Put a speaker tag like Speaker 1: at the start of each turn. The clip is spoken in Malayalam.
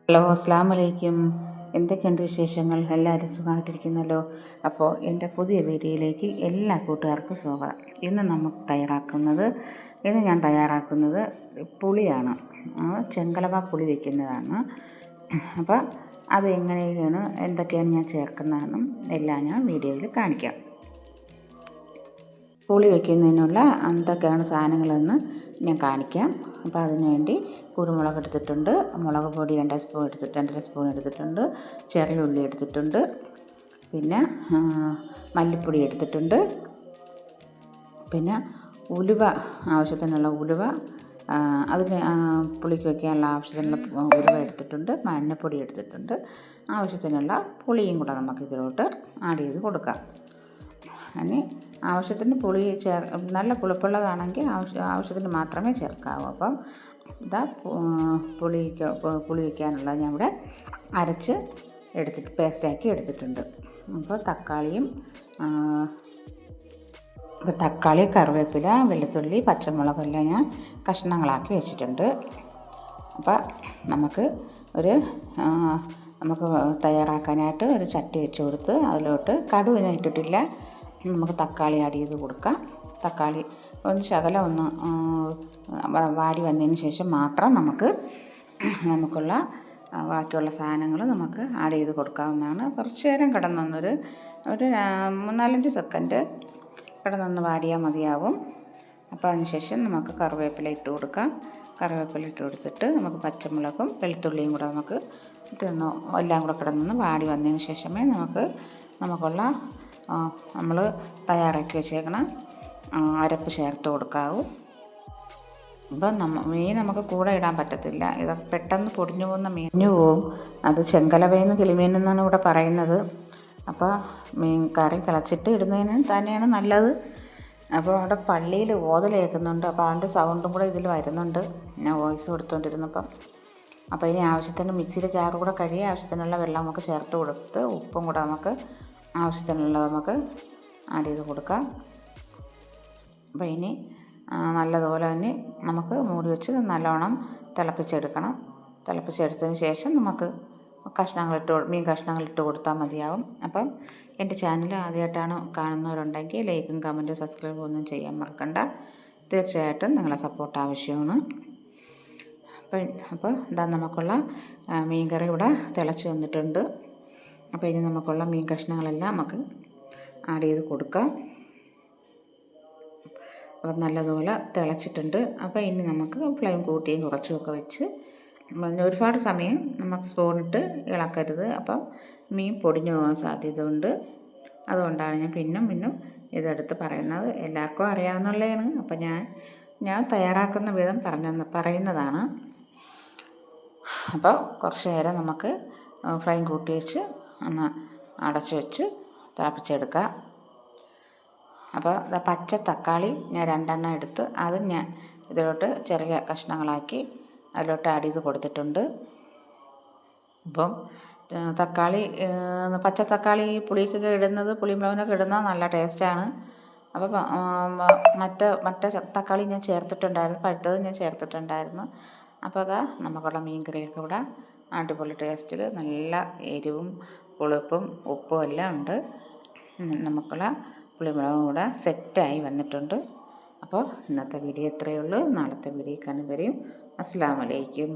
Speaker 1: ഹലോ, അസ്സലാമു അലൈക്കും. എന്തൊക്കെയുണ്ട് വിശേഷങ്ങൾ? എല്ലാവരും സുഖമായിട്ടിരിക്കുന്നല്ലോ. അപ്പോൾ എൻ്റെ പുതിയ വീഡിയോയിലേക്ക് എല്ലാ കൂട്ടുകാർക്കും സ്വാഗതം. ഇന്ന് ഞാൻ തയ്യാറാക്കുന്നത് പുളിയാണ്. ചെങ്കലവ പുളി വയ്ക്കുന്നതാണ്. അപ്പോൾ അത് എങ്ങനെയാണ്, എന്തൊക്കെയാണ് ഞാൻ ചേർക്കുന്നതെന്നും എല്ലാം ഞാൻ വീഡിയോയിൽ കാണിക്കാം. പുളി വയ്ക്കുന്നതിനുള്ള എന്തൊക്കെയാണ് സാധനങ്ങളെന്ന് ഞാൻ കാണിക്കാം. അപ്പോൾ അതിനുവേണ്ടി കുരുമുളക് എടുത്തിട്ടുണ്ട്, മുളക് പൊടി 2 സ്പൂൺ എടുത്തിട്ടുണ്ട്, ചെറിയ ഉള്ളി എടുത്തിട്ടുണ്ട്, പിന്നെ മല്ലിപ്പൊടി എടുത്തിട്ടുണ്ട്, പിന്നെ ഉലുവ, ആവശ്യത്തിനുള്ള ഉലുവ, അതിന് പുളിക്ക് വയ്ക്കാനുള്ള ആവശ്യത്തിനുള്ള ഉലുവ എടുത്തിട്ടുണ്ട്, മഞ്ഞൾപ്പൊടി എടുത്തിട്ടുണ്ട്. ആവശ്യത്തിനുള്ള പുളിയും കൂടെ നമുക്ക് ഇതിലോട്ട് ആഡ് ചെയ്ത് കൊടുക്കാം. അതിന് ആവശ്യത്തിന് പുളി നല്ല പുളിപ്പുള്ളതാണെങ്കിൽ ആവശ്യത്തിന് മാത്രമേ ചേർക്കാവൂ. അപ്പം ഇതാ പുളി വയ്ക്കാനുള്ളത് ഞാൻ ഇവിടെ അരച്ച് പേസ്റ്റാക്കി എടുത്തിട്ടുണ്ട്. അപ്പോൾ തക്കാളി, കറിവേപ്പില, വെളുത്തുള്ളി, പച്ചമുളകെല്ലാം ഞാൻ കഷ്ണങ്ങളാക്കി വെച്ചിട്ടുണ്ട്. അപ്പോൾ നമുക്ക് തയ്യാറാക്കാനായിട്ട് ഒരു ചട്ടി വെച്ച് കൊടുത്ത് അതിലോട്ട് കടുക് ഇട്ടിട്ടില്ല. നമുക്ക് തക്കാളി ആഡ് ചെയ്ത് കൊടുക്കാം. തക്കാളി ഒന്ന് വാടി വന്നതിന് ശേഷം മാത്രം നമുക്കുള്ള ബാക്കിയുള്ള സാധനങ്ങൾ നമുക്ക് ആഡ് ചെയ്ത് കൊടുക്കാവുന്നതാണ്. കുറച്ച് നേരം കിടന്നൊരു 3-4 സെക്കൻഡ് കിടന്നൊന്ന് വാടിയാൽ മതിയാവും. അപ്പോൾ അതിനുശേഷം നമുക്ക് കറിവേപ്പില ഇട്ട് കൊടുക്കാം. കറിവേപ്പില ഇട്ട് കൊടുത്തിട്ട് നമുക്ക് പച്ചമുളകും വെളുത്തുള്ളിയും കൂടെ നമുക്ക് എല്ലാം കൂടെ കിടന്നൊന്ന് വാടി വന്നതിന് ശേഷമേ നമ്മൾ തയ്യാറാക്കി വെച്ചേക്കണം അരപ്പ് ചേർത്ത് കൊടുക്കാവൂ. അപ്പം മീൻ നമുക്ക് കൂടെ ഇടാൻ പറ്റത്തില്ല. ഇത് പെട്ടെന്ന് പൊടിഞ്ഞു പോകുന്ന മീഞ്ഞു പോവും. അത് ചെങ്കലവയെന്ന് കിളിമീനെന്നാണ് ഇവിടെ പറയുന്നത്. അപ്പോൾ മീൻ കറി തിളച്ചിട്ട് ഇടുന്നതിന് തന്നെയാണ് നല്ലത്. അപ്പോൾ അവിടെ പള്ളിയിൽ ഓതൽ കേൾക്കുന്നുണ്ട്. അപ്പോൾ അതിൻ്റെ സൗണ്ടും കൂടെ ഇതിൽ വരുന്നുണ്ട്, ഞാൻ വോയിസ് കൊടുത്തുകൊണ്ടിരുന്നപ്പം. അപ്പോൾ ഇനി ആവശ്യത്തിന് മിക്സിയുടെ ജാറ് കൂടെ കഴുകി ആവശ്യത്തിനുള്ള വെള്ളം നമുക്ക് ചേർത്ത് കൊടുത്ത് ഉപ്പും കൂടെ ആവശ്യത്തിനുള്ളത് നമുക്ക് ആഡ് ചെയ്ത് കൊടുക്കാം. അപ്പോൾ ഇനി നല്ലതുപോലെ തന്നെ നമുക്ക് മൂടി വെച്ച് നല്ലോണം തിളപ്പിച്ചെടുക്കണം. തിളപ്പിച്ചെടുത്തതിന് ശേഷം നമുക്ക് മീൻ കഷ്ണങ്ങൾ ഇട്ട് കൊടുത്താൽ മതിയാവും. അപ്പം എൻ്റെ ചാനൽ ആദ്യമായിട്ടാണ് കാണുന്നവരുണ്ടെങ്കിൽ ലൈക്കും കമൻറ്റും സബ്സ്ക്രൈബും ഒന്നും ചെയ്യാൻ മറക്കണ്ട. തീർച്ചയായിട്ടും നിങ്ങളെ സപ്പോർട്ട് ആവശ്യമാണ്. അപ്പോൾ ഇതാ നമുക്കുള്ള മീൻ കറി ഇവിടെ തിളച്ച് വന്നിട്ടുണ്ട്. അപ്പോൾ ഇനി നമുക്കുള്ള മീൻ കഷ്ണങ്ങളെല്ലാം നമുക്ക് ആഡ് ചെയ്ത് കൊടുക്കാം. അപ്പോൾ നല്ലതുപോലെ തിളച്ചിട്ടുണ്ട്. അപ്പോൾ ഇനി നമുക്ക് ഫ്ലെയിം കൂട്ടിയും കുറച്ചുമൊക്കെ വെച്ച് ഒരുപാട് സമയം നമുക്ക് സ്പൂണിട്ട് ഇളക്കരുത്. അപ്പം മീൻ പൊടിഞ്ഞു പോകാൻ സാധ്യത ഉണ്ട്. അതുകൊണ്ടാണ് ഞാൻ പിന്നും ഇതെടുത്ത് പറയുന്നത്. എല്ലാവർക്കും അറിയാവുന്നതാണ്. അപ്പം ഞാൻ തയ്യാറാക്കുന്ന വിധം പറയുന്നതാണ്. അപ്പോൾ കുറച്ച് നേരം നമുക്ക് ഫ്ലെയിം കൂട്ടി വെച്ച് ഒന്ന് അടച്ച് വെച്ച് തിളപ്പിച്ചെടുക്കാം. അപ്പോൾ പച്ച തക്കാളി ഞാൻ 2 എടുത്ത് അത് ഞാൻ ഇതിലോട്ട് ചെറിയ കഷ്ണങ്ങളാക്കി അതിലോട്ട് ആഡ് ചെയ്ത് കൊടുത്തിട്ടുണ്ട്. അപ്പം പച്ച തക്കാളി പുളിക്കൊക്കെ ഇടുന്നത്, പുളിമുളകിനൊക്കെ ഇടുന്നത് നല്ല ടേസ്റ്റാണ്. അപ്പോൾ മറ്റേ തക്കാളി ഞാൻ ചേർത്തിട്ടുണ്ടായിരുന്നു, പഴുത്തത് ഞാൻ ചേർത്തിട്ടുണ്ടായിരുന്നു. അപ്പോൾ നമുക്കുള്ള മീൻ കറിയൊക്കെ ഇവിടെ അടിപൊളി ടേസ്റ്റിൽ നല്ല എരിവും പുളിപ്പും ഉപ്പും എല്ലാം ഉണ്ട്. നമുക്കുള്ള പുളിമുളകും കൂടെ സെറ്റായി വന്നിട്ടുണ്ട്. അപ്പോൾ ഇന്നത്തെ വീഡിയോ ഇത്രയേ ഉള്ളൂ. നാളത്തെ വീഡിയോ കാണും വരെയും അസ്സലാമു അലൈക്കും.